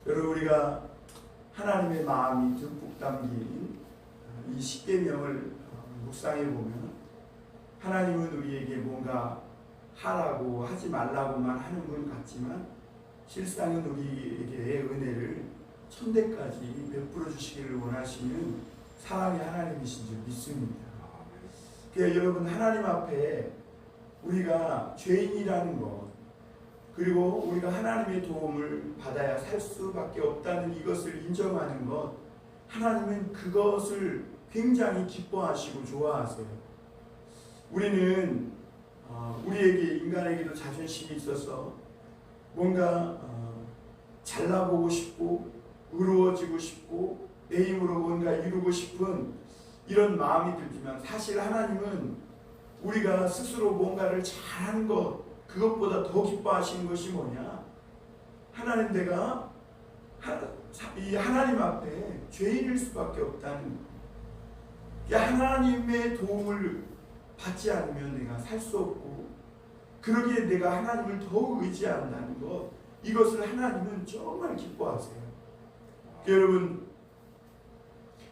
여러분, 우리가 하나님의 마음이 듬뿍 담긴 이 십계명을 묵상해 보면 하나님은 우리에게 뭔가 하라고 하지 말라고만 하는 분 같지만 실상은 우리에게 은혜를 천대까지 베풀어 주시기를 원하시는 사랑의 하나님이신 줄 믿습니다. 그러니까 여러분, 하나님 앞에 우리가 죄인이라는 것, 그리고 우리가 하나님의 도움을 받아야 살 수밖에 없다는 이것을 인정하는 것, 하나님은 그것을 굉장히 기뻐하시고 좋아하세요. 우리는 우리에게, 인간에게도 자존심이 있어서 뭔가 잘나보고 싶고 의로워지고 싶고 내 힘으로 뭔가 이루고 싶은 이런 마음이 들지만, 사실 하나님은 우리가 스스로 뭔가를 잘하는 것, 그것보다 더 기뻐하시는 것이 뭐냐? 하나님, 내가 이 하나님 앞에 죄인일 수밖에 없다는 것. 하나님의 도움을 받지 않으면 내가 살 수 없고, 그러기에 내가 하나님을 더 의지한다는 것, 이것을 하나님은 정말 기뻐하세요. 여러분,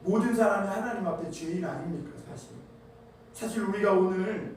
모든 사람이 하나님 앞에 죄인 아닙니까? 사실 우리가 오늘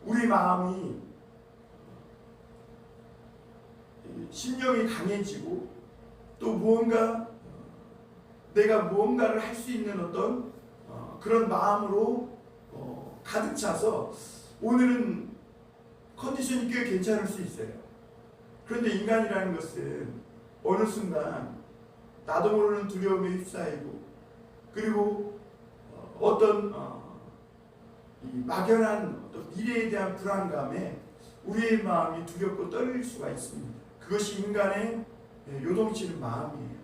우리 마음이, 심령이 강해지고 또 내가 무언가를 할 수 있는 어떤 그런 마음으로 가득 차서 오늘은 컨디션이 꽤 괜찮을 수 있어요. 그런데 인간이라는 것은 어느 순간 나도 모르는 두려움에 휩싸이고, 그리고 어떤 이 막연한 어떤 미래에 대한 불안감에 우리의 마음이 두렵고 떨릴 수가 있습니다. 그것이 인간의 요동치는 마음이에요.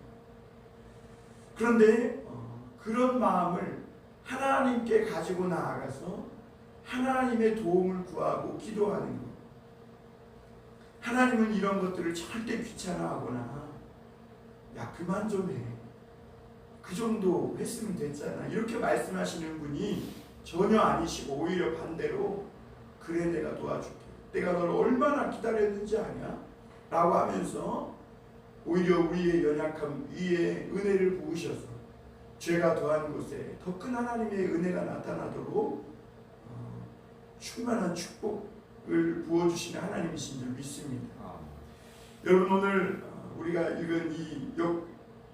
그런데 그런 마음을 하나님께 가지고 나아가서 하나님의 도움을 구하고 기도하는 것. 하나님은 이런 것들을 절대 귀찮아하거나 야 그만 좀 해, 그 정도 했으면 됐잖아, 이렇게 말씀하시는 분이 전혀 아니시고, 오히려 반대로 그래 내가 도와줄게, 내가 널 얼마나 기다렸는지 아냐? 라고 하면서 오히려 우리의 연약함 위에 은혜를 부으셔서 죄가 더한 곳에 더 큰 하나님의 은혜가 나타나도록 충만한 축복을 부어주시는 하나님이신 줄 믿습니다. 여러분, 오늘 우리가 읽은 이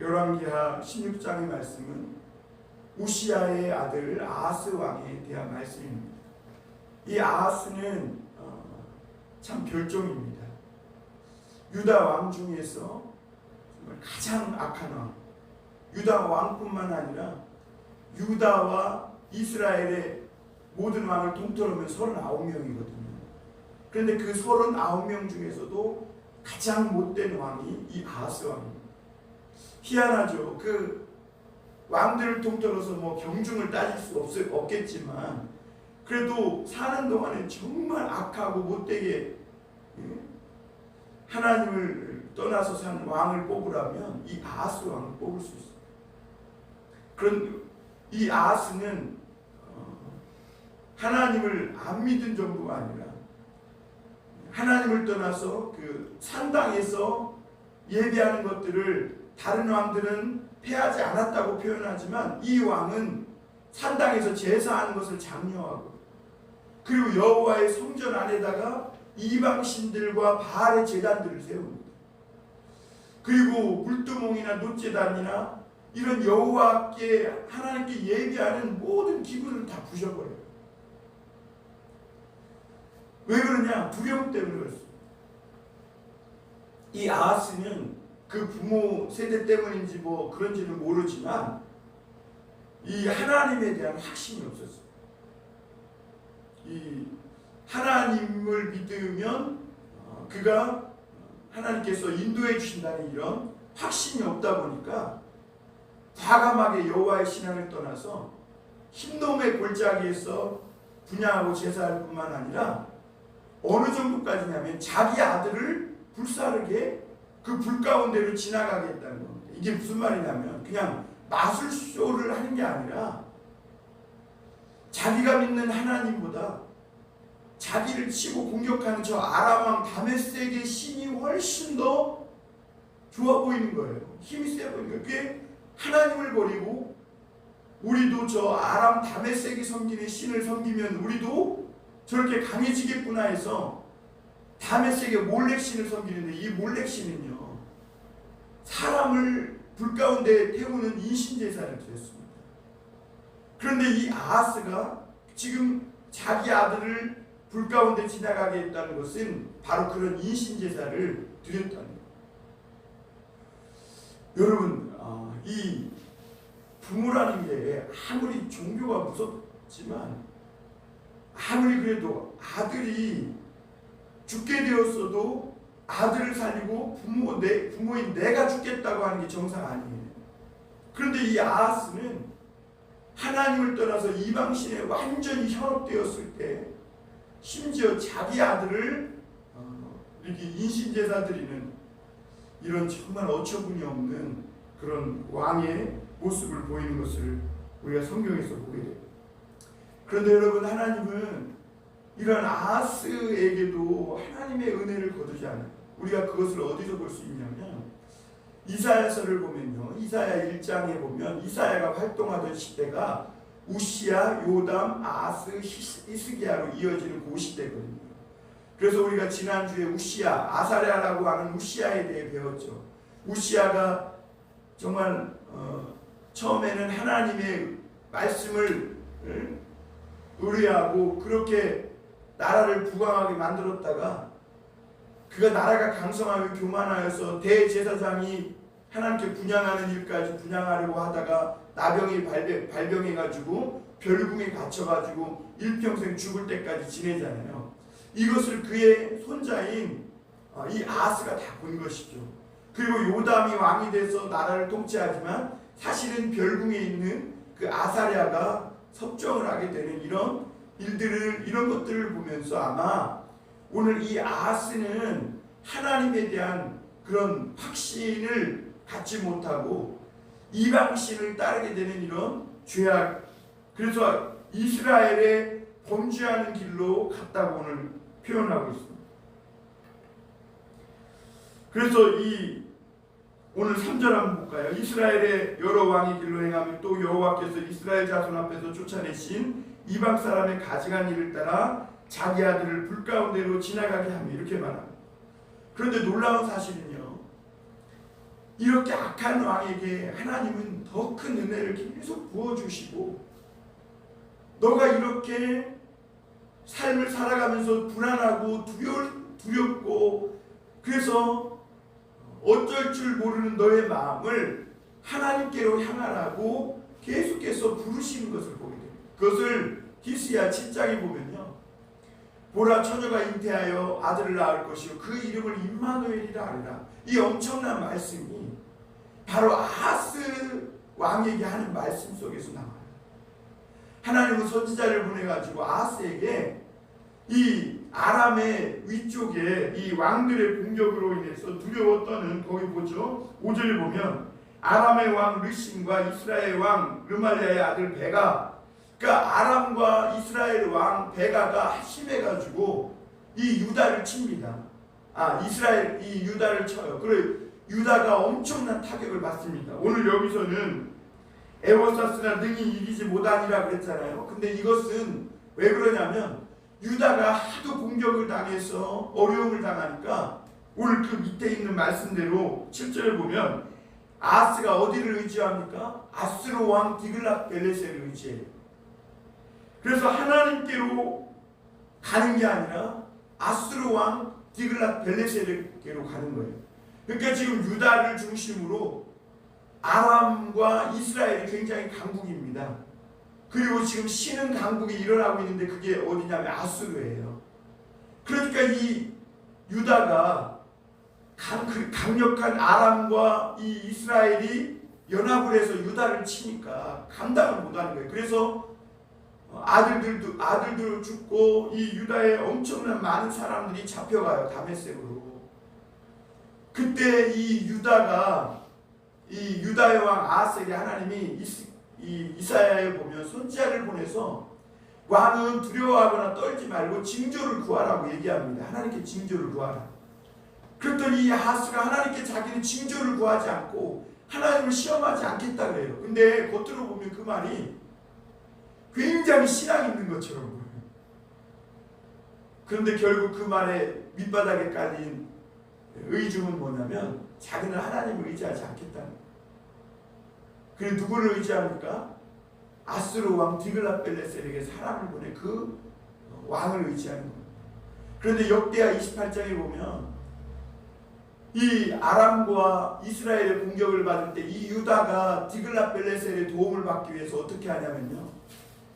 열왕기하 16장의 말씀은 우시야의 아들 아하스 왕에 대한 말씀입니다. 이 아하스는 참 별종입니다. 유다 왕 중에서 정말 가장 악한 왕, 유다 왕뿐만 아니라 유다와 이스라엘의 모든 왕을 통틀어면 39명이거든요. 그런데 그 39명 중에서도 가장 못된 왕이 이 아하스 왕입니다. 희한하죠. 그 왕들을 통틀어서 뭐 경중을 따질 수 없겠지만, 그래도 사는 동안에 정말 악하고 못되게 하나님을 떠나서 산 왕을 뽑으라면 이 아하스 왕을 뽑을 수 있어요. 그런 이 아하스는 하나님을 안 믿은 정도가 아니라 하나님을 떠나서 그 산당에서 예배하는 것들을 다른 왕들은 패하지 않았다고 표현하지만, 이 왕은 산당에서 제사하는 것을 장려하고, 그리고 여호와의 성전 안에다가 이방신들과 바알의 제단들을 세웁니다. 그리고 물두멍이나 놋제단이나 이런 여호와께, 하나님께 예배하는 모든 기구들을 다 부셔버려요. 왜 그러냐? 두려움 때문에 그렇습니다. 이 아하스는 그 부모 세대 때문인지 뭐 그런지는 모르지만 이 하나님에 대한 확신이 없었어요. 이 하나님을 믿으면 그가 하나님께서 인도해 주신다는 이런 확신이 없다 보니까 과감하게 여호와의 신앙을 떠나서 흰놈의 골짜기에서 분향하고 제사할 뿐만 아니라 어느 정도까지냐면 자기 아들을 불사르게 그 불 가운데로 지나가게 했다는 겁니다. 이게 무슨 말이냐면 그냥 마술쇼를 하는 게 아니라 자기가 믿는 하나님보다 자기를 치고 공격하는 저 아람 왕 다메섹의 신이 훨씬 더 좋아 보이는 거예요. 힘이 세 보이는 거예요. 그게 하나님을 버리고 우리도 저 아람 다메섹이 섬기는 신을 섬기면 우리도 저렇게 강해지겠구나 해서 다메섹의 몰렉신을 섬기는데, 이 몰렉신은요 사람을 불 가운데 태우는 인신제사를 드렸습니다. 그런데 이 아하스가 지금 자기 아들을 불 가운데 지나가게 했다는 것은 바로 그런 인신제사를 드렸다는 거예요. 여러분, 이 부모라는 게 아무리 종교가 무섭지만 아무리 그래도 아들이 죽게 되었어도 아들을 살리고 부모인 내가 죽겠다고 하는 게 정상 아니에요. 그런데 이 아하스는 하나님을 떠나서 이방신에 완전히 현혹되었을 때 심지어 자기 아들을 이렇게 인신제사 드리는 이런 정말 어처구니 없는 그런 왕의 모습을 보이는 것을 우리가 성경에서 보게 돼요. 그런데 여러분, 하나님은 이런 아하스에게도 하나님의 은혜를 거두지 않아요. 우리가 그것을 어디서 볼 수 있냐면 이사야서를 보면요, 이사야 1장에 보면 이사야가 활동하던 시대가 우시야, 요담, 아하스, 히스기야로 이어지는 그 시대거든요. 그래서 우리가 지난주에 우시야, 아사랴라고 하는 우시야에 대해 배웠죠. 우시야가 정말 처음에는 하나님의 말씀을 의뢰하고 그렇게 나라를 부강하게 만들었다가 그가 나라가 강성하고 교만하여서 대제사장이 하나님께 분향하는 일까지 분향하려고 하다가 나병이 발병해가지고 별궁에 갇혀가지고 일평생 죽을 때까지 지내잖아요. 이것을 그의 손자인 이 아하스가 다 본 것이죠. 그리고 요담이 왕이 돼서 나라를 통치하지만 사실은 별궁에 있는 그 아사랴가 섭정을 하게 되는 이런 일들을, 이런 것들을 보면서 아마 오늘 이 아하스는 하나님에 대한 그런 확신을 갖지 못하고 이방신을 따르게 되는 이런 죄악, 그래서 이스라엘에 범죄하는 길로 갔다고 오늘 표현하고 있습니다. 그래서 오늘 3절 한번 볼까요? 이스라엘의 여러 왕의 길로 행하며 또 여호와께서 이스라엘 자손 앞에서 쫓아내신 이방 사람의 가증한 일을 따라 자기 아들을 불 가운데로 지나가게 하며, 이렇게 말합니다. 그런데 놀라운 사실은요, 이렇게 악한 왕에게 하나님은 더 큰 은혜를 계속 부어주시고, 너가 이렇게 삶을 살아가면서 불안하고 두렵고 그래서 어쩔 줄 모르는 너의 마음을 하나님께로 향하라고 계속해서 부르시는 것을 보게 됩니다. 그것을 히스야 7장에 보면요, 보라, 처녀가 잉태하여 아들을 낳을 것이요 그 이름을 임마누엘이라 하리라. 이 엄청난 말씀이 바로 아하스 왕에게 하는 말씀 속에서 나와요. 하나님은 선지자를 보내가지고 아하스에게 이 아람의 위쪽에 이 왕들의 공격으로 인해서 두려워 떠는, 거기 보죠, 5절에 보면 아람의 왕 르신과 이스라엘 왕 르말리아의 아들 베가, 그러니까 아람과 이스라엘 왕 베가가 힘해가지고 이 유다를 칩니다. 이 유다를 쳐요. 그래 유다가 엄청난 타격을 받습니다. 오늘 여기서는 에워쌌으나 능히 이기지 못하니라 그랬잖아요. 근데 이것은 왜 그러냐면 유다가 하도 공격을 당해서 어려움을 당하니까 오늘 그 밑에 있는 말씀대로 7절을 보면 아하스가 어디를 의지합니까? 아수르 왕 디글랏 빌레셋을 의지해요. 그래서 하나님께로 가는 게 아니라 아수르 왕 디글랏 빌레셋에게로 가는 거예요. 그러니까 지금 유다를 중심으로 아람과 이스라엘이 굉장히 강국입니다. 그리고 지금 신은 강국이 일어나고 있는데 그게 어디냐면 아수르예요. 그러니까 이 유다가 강력한 아람과 이 이스라엘이 연합을 해서 유다를 치니까 감당을 못하는 거예요. 그래서 아들도 죽고 이 유다에 엄청난 많은 사람들이 잡혀가요. 다메섹으로. 그때 이 유다의 왕 아하스에게 하나님이 이사야에 보면 선지자를 보내서 왕은 두려워하거나 떨지 말고 징조를 구하라고 얘기합니다. 하나님께 징조를 구하라. 그랬더니 이 아하스가 하나님께 자기는 징조를 구하지 않고 하나님을 시험하지 않겠다 그래요. 근데 겉으로 보면 그 말이 굉장히 신앙 있는 것처럼 보여요. 그런데 결국 그 말에 밑바닥에 깔린 의중은 뭐냐면 자기는 하나님을 의지하지 않겠다는 거예요. 그리고 누구를 의지합니까? 아수르 왕 디글랏벨레셀에게 사람을 보내 그 왕을 의지하는 거예요. 그런데 역대하 28장에 보면 이 아람과 이스라엘의 공격을 받을 때 이 유다가 디글랏벨레셀의 도움을 받기 위해서 어떻게 하냐면요,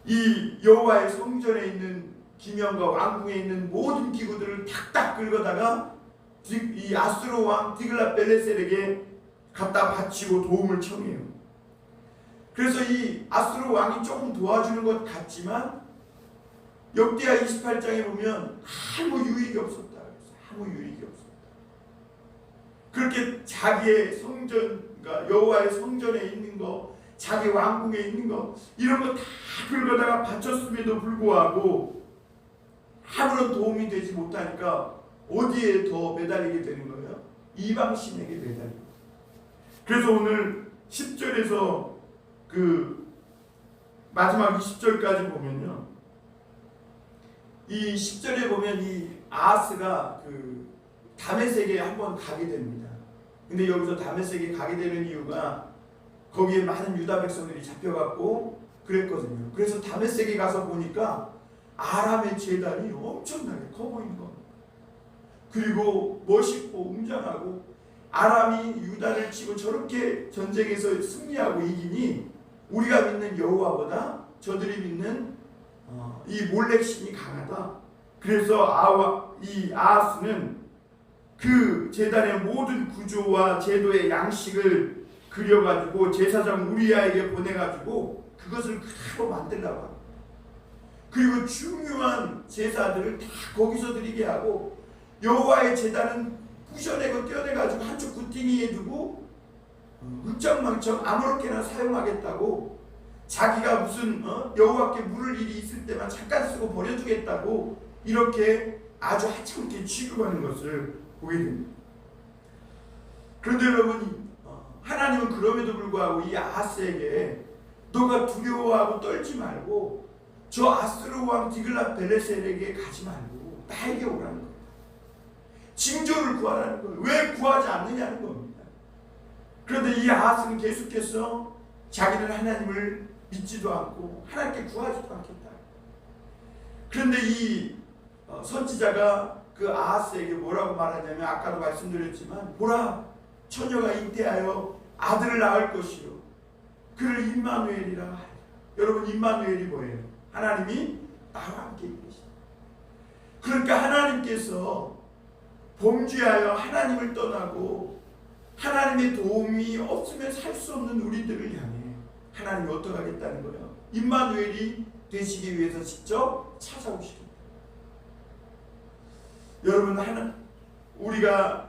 이 여호와의 성전에 있는 기명과 왕궁에 있는 모든 기구들을 탁탁 긁어다가 이 아수르 왕 디글랏벨레셀에게 갖다 바치고 도움을 청해요. 그래서 이 아수르 왕이 조금 도와주는 것 같지만 역대하 28장에 보면 아무 유익이 없었다. 아무 유익이 없었다. 그렇게 자기의 성전, 그러니까 여호와의 성전에 있는 거, 자기 왕궁에 있는 거, 이런 거 다 긁어다가 바쳤음에도 불구하고 아무런 도움이 되지 못하니까 어디에 더 매달리게 되는 거예요? 이방신에게 매달리고. 그래서 오늘 10절에서 그 마지막 20절까지 보면요, 이 10절에 보면 이 아하스가 그 다메섹에 한번 가게 됩니다. 근데 여기서 다메섹에 가게 되는 이유가 거기에 많은 유다 백성들이 잡혀갖고 그랬거든요. 그래서 다메섹에 가서 보니까 아람의 제단이 엄청나게 커 보이는 겁니다. 그리고 멋있고 웅장하고, 아람이 유다를 치고 저렇게 전쟁에서 승리하고 이기니 우리가 믿는 여호와보다 저들이 믿는 이 몰렉신이 강하다. 그래서 이 아하스는 그 제단의 모든 구조와 제도의 양식을 그려가지고 제사장 우리아에게 보내가지고 그것을 그대로 만들라고 합니다. 그리고 중요한 제사들을 다 거기서 드리게 하고, 여호와의 제단은 부셔내고 떼어내가지고 한쪽 구팅이에 두고 흑장망청 아무렇게나 사용하겠다고, 자기가 무슨 여호와께 물을 일이 있을 때만 잠깐 쓰고 버려두겠다고 이렇게 아주 하찮게 취급하는 것을 보게 됩니다. 그런데 여러분, 하나님은 그럼에도 불구하고 이 아하스에게 너가 두려워하고 떨지 말고 저 아수르 왕 디글랏벨레셀에게 가지 말고 나에게 오라는 거예요. 징조를 구하라는 거예요. 왜 구하지 않느냐는 겁니다. 그런데 이 아하스는 계속해서 자기는 하나님을 믿지도 않고 하나님께 구하지도 않겠다. 그런데 이 선지자가 그 아하스에게 뭐라고 말하냐면, 아까도 말씀드렸지만, 보라, 처녀가 잉태하여 아들을 낳을 것이요 그를 임마누엘이라 하리라. 여러분, 임마누엘이 뭐예요? 하나님이 나와 함께 계시다. 그러니까 하나님께서 범죄하여 하나님을 떠나고 하나님의 도움이 없으면 살 수 없는 우리들을 향해 하나님이 어떻게 하겠다는 거예요? 임마누엘이 되시기 위해서 직접 찾아오시겠다. 여러분, 우리가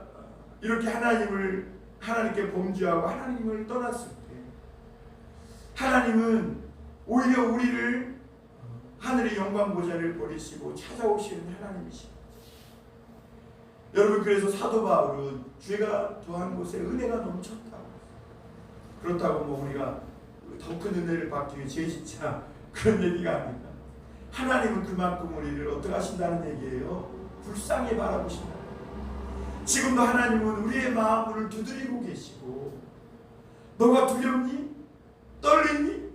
이렇게 하나님께 범죄하고 하나님을 떠났을 때 하나님은 오히려 우리를 하늘의 영광 보좌를 버리시고 찾아오시는 하나님이십니다. 여러분, 그래서 사도 바울은 죄가 더한 곳에 은혜가 넘쳤다고. 그렇다고 뭐 우리가 더 큰 은혜를 받기 위해 죄 짓자, 그런 얘기가 아닙니다. 하나님은 그만큼 우리를 어떻게 하신다는 얘기예요? 불쌍히 바라보신다. 지금도 하나님은 우리의 마음을 두드리고 계시고, 너가 두렵니? 떨리니?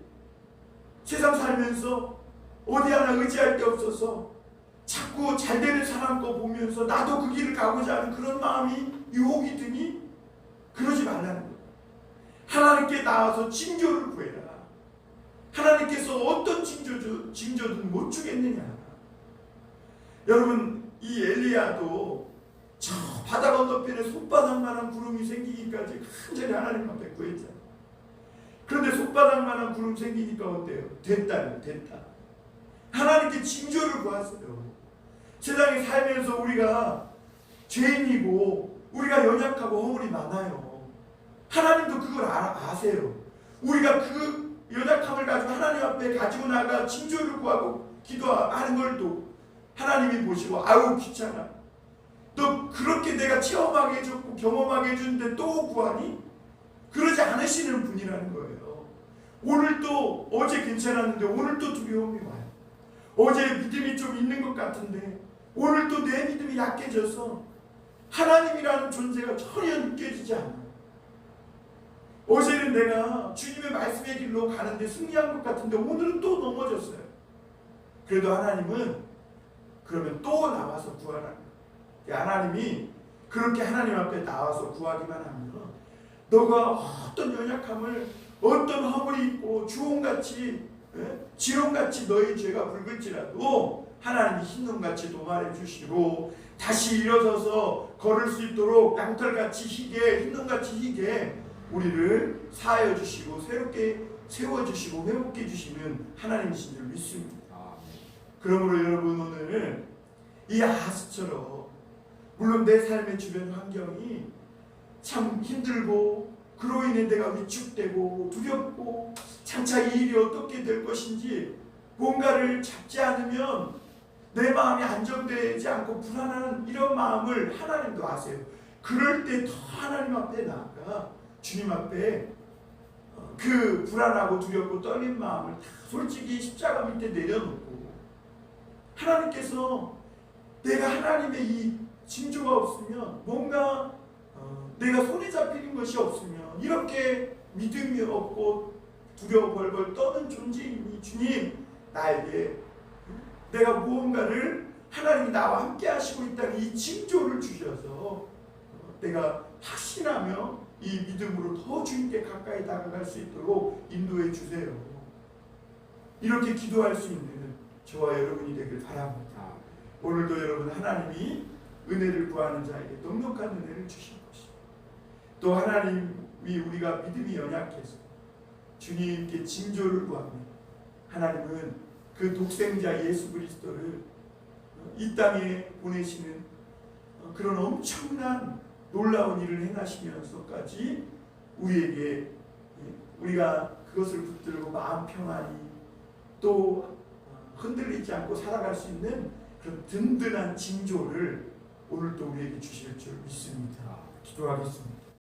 세상 살면서 어디 하나 의지할 데 없어서 자꾸 잘 되는 사람 거 보면서 나도 그 길을 가고자 하는 그런 마음이 유혹이 드니? 그러지 말라는 거예요. 하나님께 나와서 징조를 구해라. 하나님께서 어떤 징조든 못 주겠느냐. 여러분, 이 엘리야도 저 바다 건너편에 손바닥만한 구름이 생기기까지 간절히 하나님 앞에 구했잖아요. 그런데 손바닥만한 구름 생기니까 어때요? 됐다. 하나님께 징조를 구하세요. 세상에 살면서 우리가 죄인이고 우리가 연약하고 허물이 많아요. 하나님도 그걸 아세요. 우리가 그 연약함을 가지고 하나님 앞에 가지고 나가 징조를 구하고 기도하는 걸 또 하나님이 보시고 아우 귀찮아. 또 그렇게 내가 체험하게 해줬고 경험하게 해줬는데 또 구하니? 그러지 않으시는 분이라는 거예요. 오늘 또 어제 괜찮았는데 오늘 또 두려움이 와요. 어제 믿음이 좀 있는 것 같은데 오늘 또 내 믿음이 약해져서 하나님이라는 존재가 전혀 느껴지지 않아요. 어제는 내가 주님의 말씀의 길로 가는데 승리한 것 같은데 오늘은 또 넘어졌어요. 그래도 하나님은 그러면 또 나와서 구하라는 거예요. 하나님이 그렇게 하나님 앞에 나와서 구하기만 하면 너가 어떤 연약함을 어떤 허물이 있고 주홍같이 지렁같이 너의 죄가 붉을지라도 하나님이 흰눈같이 도말해 주시고 다시 일어서서 걸을 수 있도록 양털같이 희게 흰눈같이 희게 우리를 사하여 주시고 새롭게 세워주시고 회복해 주시는 하나님이신 줄 믿습니다. 그러므로 여러분 오늘 이 아하스처럼 물론 내 삶의 주변 환경이 참 힘들고 그로 인해 내가 위축되고 두렵고 장차 이 일이 어떻게 될 것인지 뭔가를 잡지 않으면 내 마음이 안정되지 않고 불안한 이런 마음을 하나님도 아세요. 그럴 때 더 하나님 앞에 나아가 주님 앞에 그 불안하고 두렵고 떨린 마음을 다 솔직히 십자가 밑에 내려놓고 하나님께서 내가 하나님의 이 징조가 없으면 뭔가 내가 손에 잡히는 것이 없으면 이렇게 믿음이 없고 두려워 벌벌 떠는 존재이니 주님 나에게 내가 무언가를 하나님이 나와 함께 하시고 있다는 이 징조를 주셔서 내가 확신하며 이 믿음으로 더 주님께 가까이 다가갈 수 있도록 인도해 주세요. 이렇게 기도할 수 있는 저와 여러분이 되길 바랍니다. 오늘도 여러분 하나님이 은혜를 구하는 자에게 넉넉한 은혜를 주실 것입니다. 또 하나님이 우리가 믿음이 연약해서 주님께 징조를 구합니다. 하나님은 그 독생자 예수 그리스도를 이 땅에 보내시는 그런 엄청난 놀라운 일을 행하시면서까지 우리에게 우리가 그것을 붙들고 마음 평안히 또 흔들리지 않고 살아갈 수 있는 그런 든든한 징조를 오늘 또 우리에게 주실 줄 믿습니다. 기도하겠습니다.